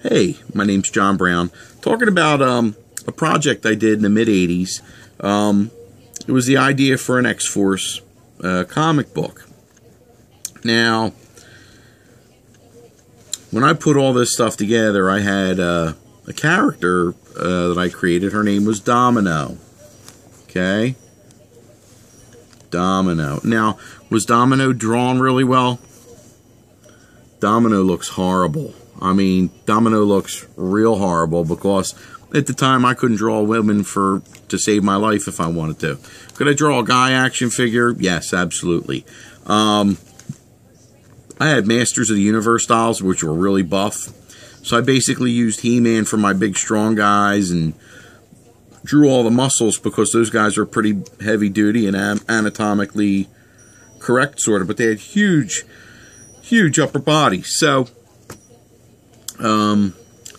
Hey, my name's John Brown. Talking about a project I did in the mid-'80s. It was the idea for an X-Force comic book. Now, when I put all this stuff together, I had a character that I created. Her name was Domino. Okay? Domino. Now, was Domino drawn really well? Domino looks horrible. I mean, Domino looks real horrible because at the time I couldn't draw women to save my life if I wanted to. Could I draw a guy action figure? Yes, absolutely. I had Masters of the Universe dolls, which were really buff. So I basically used He-Man for my big strong guys and drew all the muscles because those guys are pretty heavy duty and anatomically correct sort of, but they had huge upper bodies. So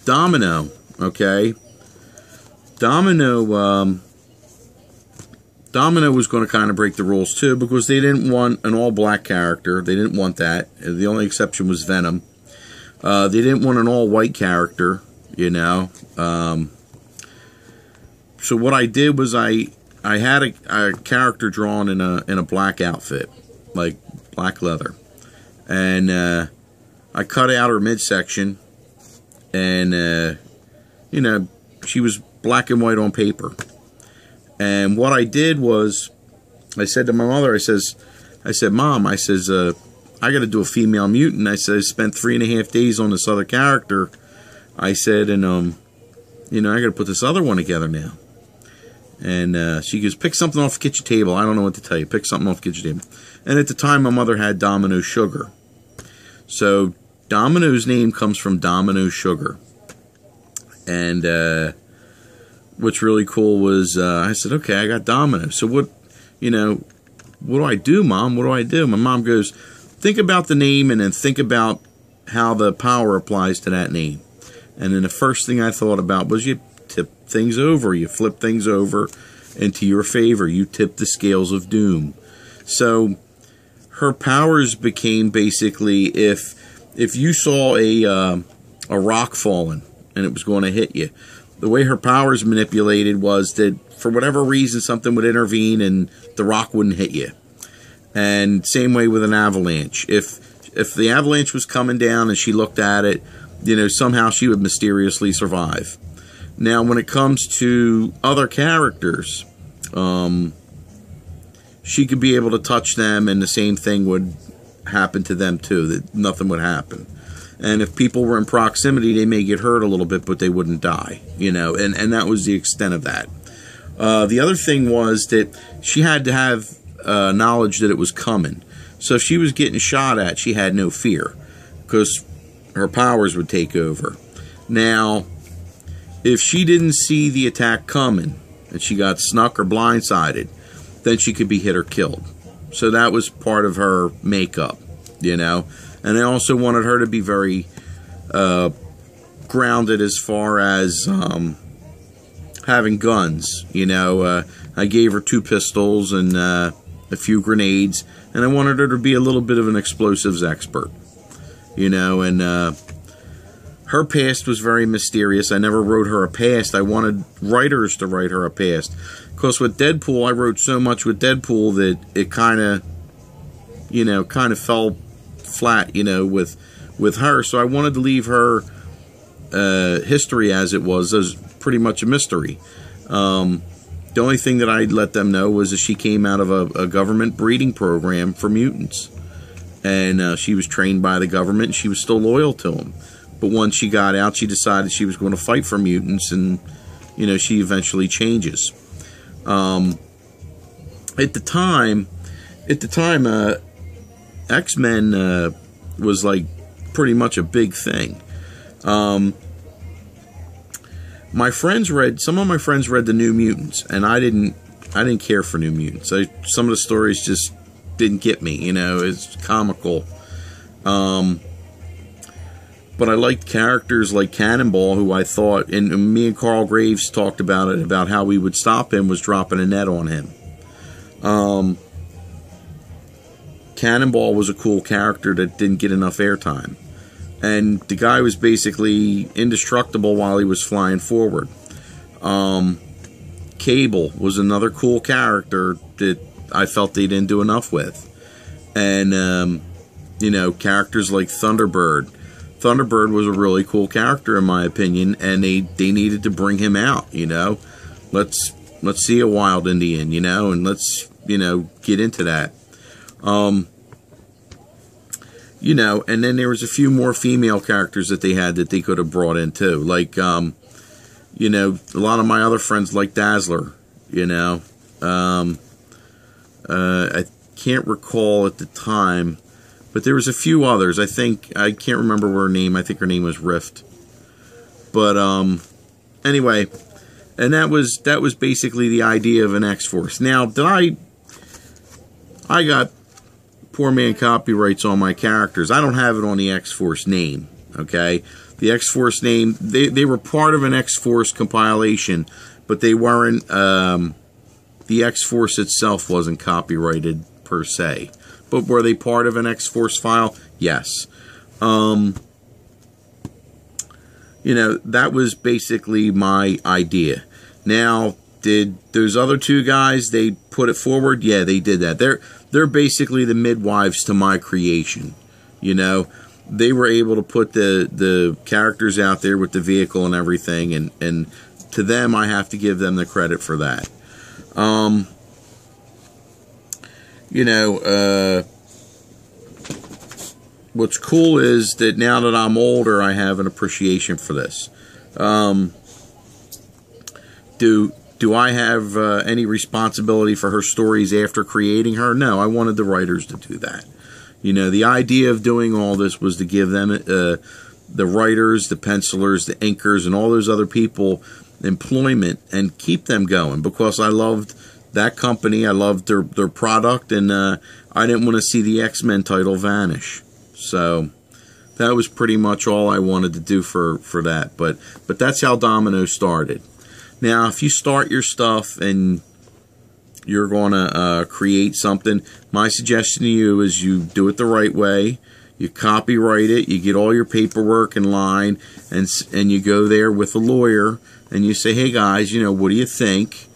Domino, okay, Domino was going to kind of break the rules too because they didn't want an all-black character. They didn't want that. The only exception was Venom. They didn't want an all-white character, you know. So what I did was I had a character drawn in a black outfit, like black leather, and I cut out her midsection, and you know, she was black and white on paper. And what I did was, I said to my mother, I said, Mom, I says, I got to do a female mutant. I said, I spent 3.5 days on this other character. I said, and you know, I got to put this other one together now. And she goes, pick something off the kitchen table. I don't know what to tell you. Pick something off the kitchen table. And at the time, my mother had Domino Sugar. So Domino's name comes from Domino Sugar. And what's really cool was I said, okay, I got Domino. So what do I do, Mom? What do I do? My mom goes, think about the name and then think about how the power applies to that name. And then the first thing I thought about was you tip things over. You flip things over into your favor. You tip the scales of doom. So her powers became basically if you saw a rock falling and it was going to hit you, the way her powers manipulated was that for whatever reason something would intervene and the rock wouldn't hit you. And same way with an avalanche. If the avalanche was coming down and she looked at it, you know, somehow she would mysteriously survive. Now, when it comes to other characters, she could be able to touch them and the same thing would happen to them too, that nothing would happen. And if people were in proximity, they may get hurt a little bit, but they wouldn't die, you know, and that was the extent of that. The other thing was that she had to have knowledge that it was coming. So if she was getting shot at, she had no fear because her powers would take over. Now, if she didn't see the attack coming and she got snuck or blindsided, then she could be hit or killed. So that was part of her makeup, you know. And I also wanted her to be very grounded as far as having guns, you know. I gave her 2 pistols and a few grenades, and I wanted her to be a little bit of an explosives expert, you know. And her past was very mysterious. I never wrote her a past. I wanted writers to write her a past. Because with Deadpool, I wrote so much with Deadpool that it kind of fell flat, you know, with her. So I wanted to leave her history as it was, as pretty much a mystery. The only thing that I let them know was that she came out of a government breeding program for mutants. And she was trained by the government, and she was still loyal to them. But once she got out, she decided she was going to fight for mutants, and, you know, she eventually changes. At the time, X-Men was like pretty much a big thing. Some of my friends read the New Mutants, and I didn't care for New Mutants. Some of the stories just didn't get me, you know. It's comical. But I liked characters like Cannonball, who I thought, and me and Carl Graves talked about it, about how we would stop him was dropping a net on him. Cannonball was a cool character that didn't get enough airtime. and the guy was basically indestructible while he was flying forward. Cable was another cool character that I felt they didn't do enough with. And, you know, characters like Thunderbird. Thunderbird was a really cool character in my opinion, and they needed to bring him out, you know. Let's see a wild Indian, you know, and let's, you know, get into that. You know, and then there was a few more female characters that they had that they could have brought in too. Like, you know, a lot of my other friends like Dazzler, you know. I can't recall at the time, but there was a few others. I can't remember her name. I think her name was Rift. But anyway, and that was basically the idea of an X-Force. Now, I got poor man copyrights on my characters. I don't have it on the X-Force name, okay? The X-Force name, they were part of an X-Force compilation, but they weren't, the X-Force itself wasn't copyrighted per se. But were they part of an X-Force file? Yes. You know, that was basically my idea. Now, did those other two guys, they put it forward? Yeah, they did that. They're basically the midwives to my creation. You know, they were able to put the characters out there with the vehicle and everything, and to them, I have to give them the credit for that. You know, what's cool is that now that I'm older, I have an appreciation for this. Do I have any responsibility for her stories after creating her? No, I wanted the writers to do that. You know, the idea of doing all this was to give them, the writers, the pencilers, the inkers, and all those other people employment and keep them going, because I loved that company. I loved their product, and I didn't want to see the X-Men title vanish. So that was pretty much all I wanted to do for that. But that's how Domino started. Now, if you start your stuff and you're going to create something, my suggestion to you is you do it the right way. You copyright it. You get all your paperwork in line, and you go there with a lawyer, and you say, "Hey guys, you know, what do you think?"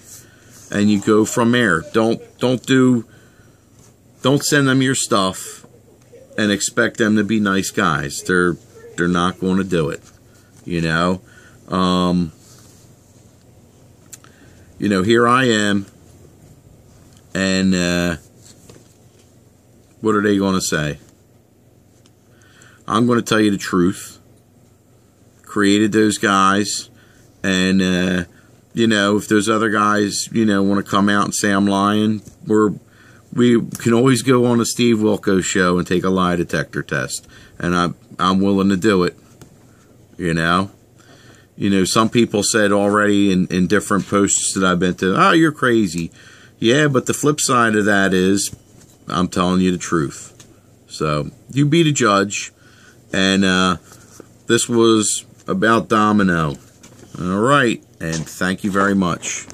And you go from there. Don't send them your stuff and expect them to be nice guys. They're not going to do it. You know. You know, here I am, and what are they going to say? I'm going to tell you the truth. Created those guys, and you know, if those other guys, you know, want to come out and say I'm lying, we can always go on a Steve Wilkos show and take a lie detector test, and I'm willing to do it. You know. You know, some people said already in different posts that I've been to, "Oh, you're crazy." Yeah, but the flip side of that is, I'm telling you the truth. So, you be the judge. And this was about Domino. All right, and thank you very much.